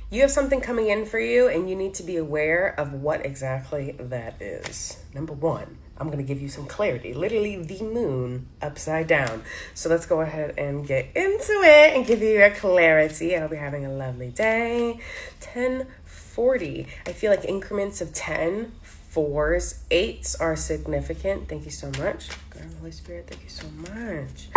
You have something coming in for you, and you need to be aware of what exactly that is. Number one, I'm going to give you some clarity. Literally the moon upside down. So let's go ahead and get into it and give you your clarity. I hope you're having a lovely day. 10:40. I feel like increments of 10, 4s, 8s are significant. Thank you so much. God, Holy Spirit, thank you so much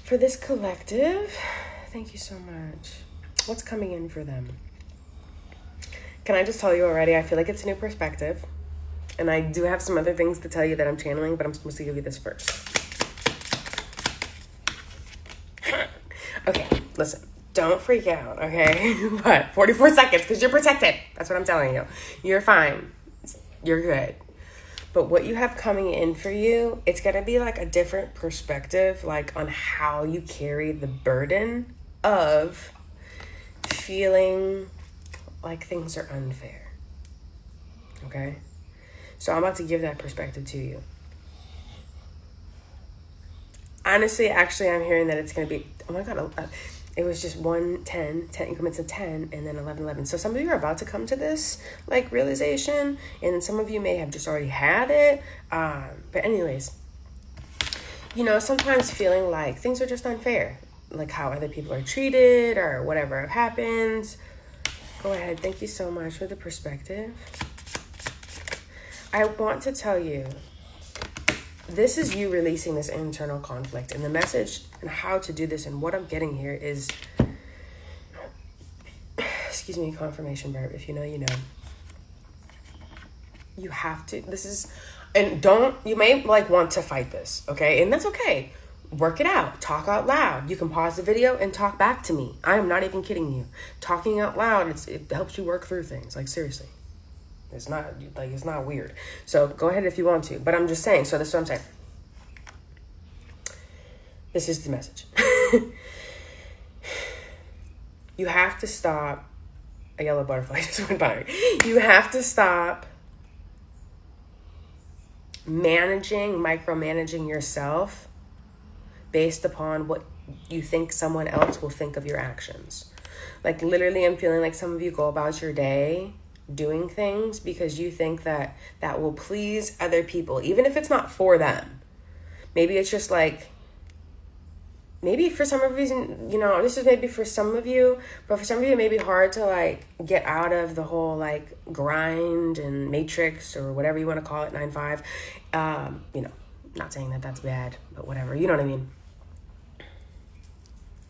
for this collective. Thank you so much. What's coming in for them? Can I just tell you already, I feel like it's a new perspective. And I do have some other things to tell you that I'm channeling, but I'm supposed to give you this first. Okay, listen. Don't freak out, okay? But 44 seconds, because you're protected. That's what I'm telling you. You're fine. You're good. But what you have coming in for you, it's going to be like a different perspective, like on how you carry the burden of feeling like things are unfair. Okay? So I'm about to give that perspective to you. Honestly, actually, I'm hearing that it's going to be, oh my God, it was just 1, 10 increments of 10, and then 11, 11. So some of you are about to come to this, like, realization, and then some of you may have just already had it. But anyways, you know, sometimes feeling like things are just unfair, like how other people are treated or whatever happens. Go ahead. Thank you so much for the perspective. I want to tell you, this is you releasing this internal conflict, and the message and how to do this and what I'm getting here is, excuse me, confirmation verb. If you know, you know. You have to, this is, and don't, you may like want to fight this, okay? And that's okay. Work it out. Talk out loud. You can pause the video and talk back to me. I am not even kidding you. Talking out loud, it helps you work through things. Like, seriously. It's not weird. So go ahead if you want to. But I'm just saying, so this is what I'm saying. This is the message. You have to stop. A yellow butterfly just went by. You have to stop micromanaging yourself based upon what you think someone else will think of your actions. Like, literally, I'm feeling like some of you go about your day doing things because you think that that will please other people, even if it's not for them. Maybe it's just like, maybe for some reason, you know, this is maybe for some of you, but for some of you it may be hard to like get out of the whole like grind and matrix or whatever you want to call it, 9-5. You know, not saying that that's bad, but whatever, you know what I mean?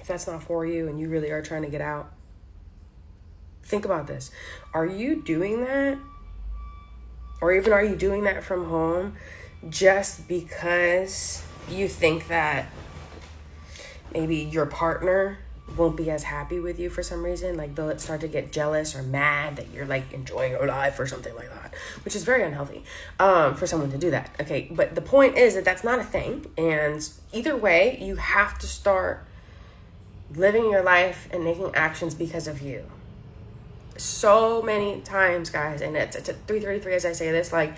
If that's not for you and you really are trying to get out, think about this. Are you doing that? Or even are you doing that from home just because you think that maybe your partner won't be as happy with you for some reason? Like, they'll start to get jealous or mad that you're like enjoying your life or something like that, which is very unhealthy for someone to do that. Okay, but the point is that that's not a thing. And either way, you have to start living your life and making actions because of you. So many times, guys, and it's at 3:33 as I say this, like,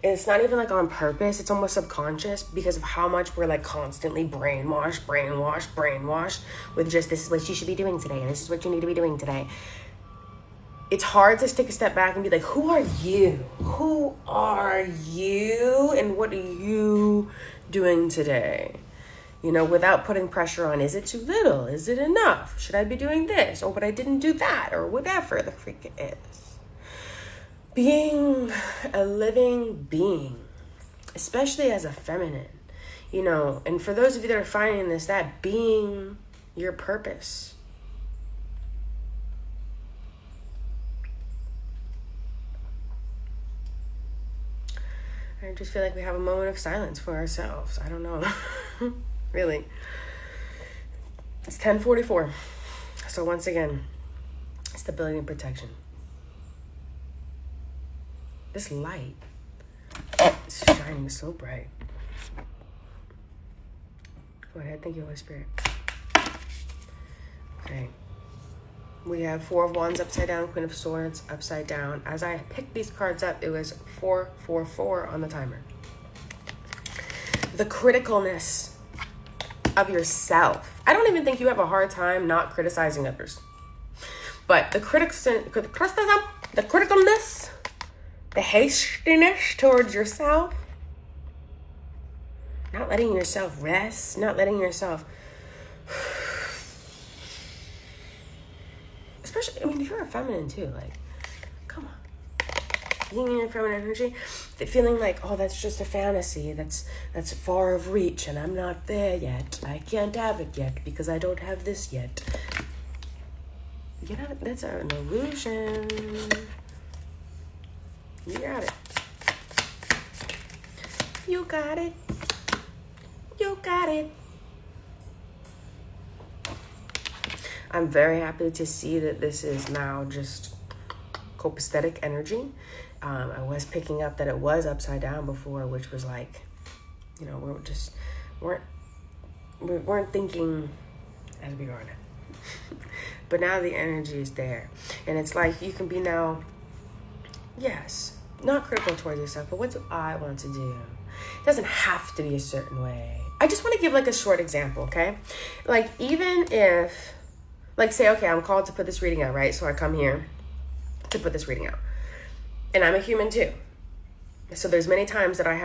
it's not even like on purpose, it's almost subconscious because of how much we're like constantly brainwashed with just, this is what you should be doing today and this is what you need to be doing today. It's hard to take a step back and be like, who are you and what are you doing today? You know, without putting pressure on, is it too little? Is it enough? Should I be doing this? Or but I didn't do that, or whatever the freak it is. Being a living being, especially as a feminine, you know, and for those of you that are finding this, that being your purpose. I just feel like we have a moment of silence for ourselves. I don't know. Really. It's 10:44. So once again, stability and protection. This light is shining so bright. Go ahead. Thank you, Holy Spirit. Okay. We have 4 of Wands upside down, Queen of Swords upside down. As I picked these cards up, it was 444 on the timer. The criticalness of yourself. I don't even think you have a hard time not criticizing others. But the criticism, the criticalness, the hastiness towards yourself, not letting yourself rest, not letting yourself, especially, I mean, if you're a feminine too, like, come on. Being in your feminine energy, feeling like, oh, that's just a fantasy, that's far of reach, and I'm not there yet. I can't have it yet because I don't have this yet. That's an illusion. You got it. You got it. You got it. I'm very happy to see that this is now just copacetic energy. I was picking up that it was upside down before, which was like, you know, we weren't thinking as we are now. But now the energy is there. And it's like you can be now, yes, not critical towards yourself, but what do I want to do? It doesn't have to be a certain way. I just want to give like a short example, okay? Like even if, like say, okay, I'm called to put this reading out, right? So I come here to put this reading out. And I'm a human too. So there's many times that I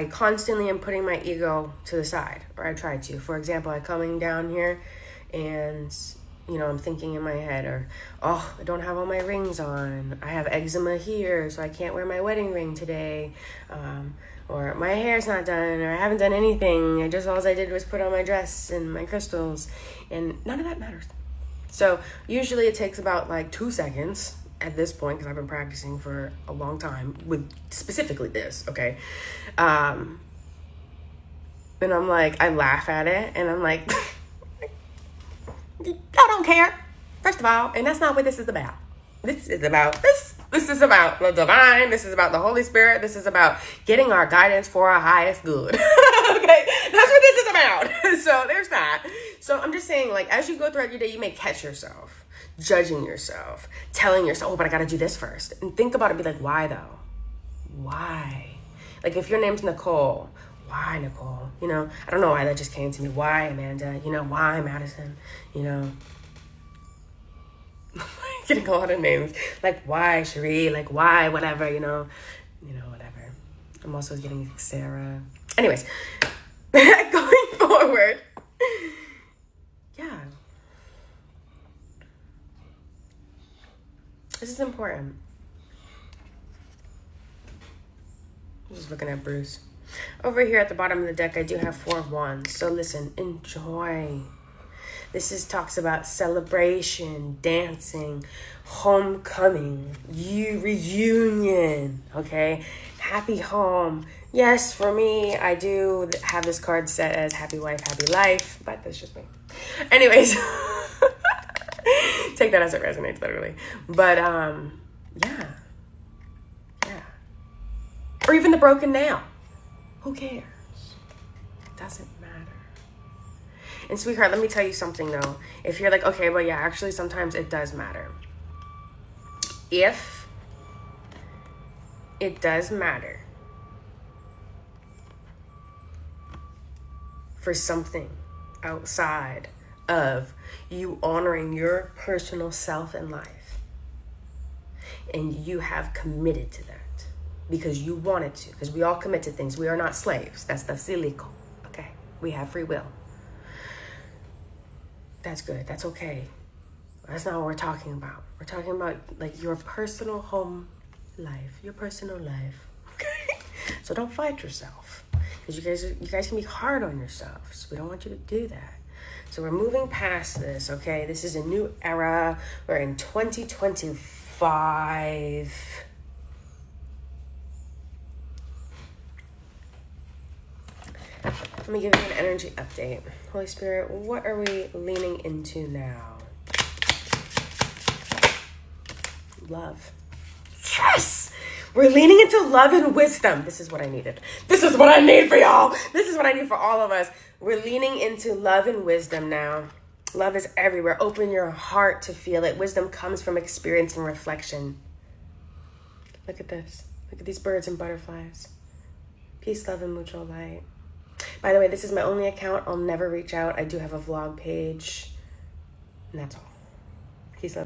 constantly am putting my ego to the side, or I try to. For example, I'm coming down here and, you know, I'm thinking in my head, or, oh, I don't have all my rings on. I have eczema here, so I can't wear my wedding ring today. Or my hair's not done, or I haven't done anything. All I did was put on my dress and my crystals, and none of that matters. So usually it takes about like 2 seconds at this point, because I've been practicing for a long time with specifically this, okay? And I'm like, I laugh at it, and I'm like, I don't care, first of all, and that's not what this is about. This is about this. This is about the divine. This is about the Holy Spirit. This is about getting our guidance for our highest good. Okay, that's what this is about. So there's that. So I'm just saying, like, as you go throughout your day, you may catch yourself judging yourself, telling yourself, oh, but I got to do this first. And think about it, be like, why though? Why? Like if your name's Nicole, why Nicole? You know, I don't know why that just came to me. Why Amanda? You know, why Madison? You know, getting a lot of names. Like why Cherie? Like why whatever, you know, whatever. I'm also getting Sarah. Anyways, going forward. Yeah. This is important. I'm just looking at Bruce. Over here at the bottom of the deck, I do have 4 of Wands. So listen, enjoy. This talks about celebration, dancing, homecoming, reunion, okay? Happy home. Yes, for me, I do have this card set as happy wife, happy life, but that's just me. Anyways, take that as it resonates, literally. But, yeah. Or even the broken nail. Who cares? It doesn't matter. And sweetheart, let me tell you something though. If you're like, okay, well, yeah, actually sometimes it does matter. If it does matter for something outside of you honoring your personal self and life, and you have committed to that because you wanted to, because we all commit to things. We are not slaves. That's illegal. Okay? We have free will. That's good. That's okay. That's not what we're talking about. We're talking about like your personal home life, your personal life. Okay? So don't fight yourself, because you guys can be hard on yourselves. We don't want you to do that. So we're moving past this, okay? This is a new era. We're in 2025. Let me give you an energy update. Holy Spirit, what are we leaning into now? Love. Yes! We're leaning into love and wisdom. This is what I needed. This is what I need for y'all. This is what I need for all of us. We're leaning into love and wisdom now. Love is everywhere. Open your heart to feel it. Wisdom comes from experience and reflection. Look at this. Look at these birds and butterflies. Peace, love, and mutual light. By the way, this is my only account. I'll never reach out. I do have a vlog page. And that's all. Peace, love.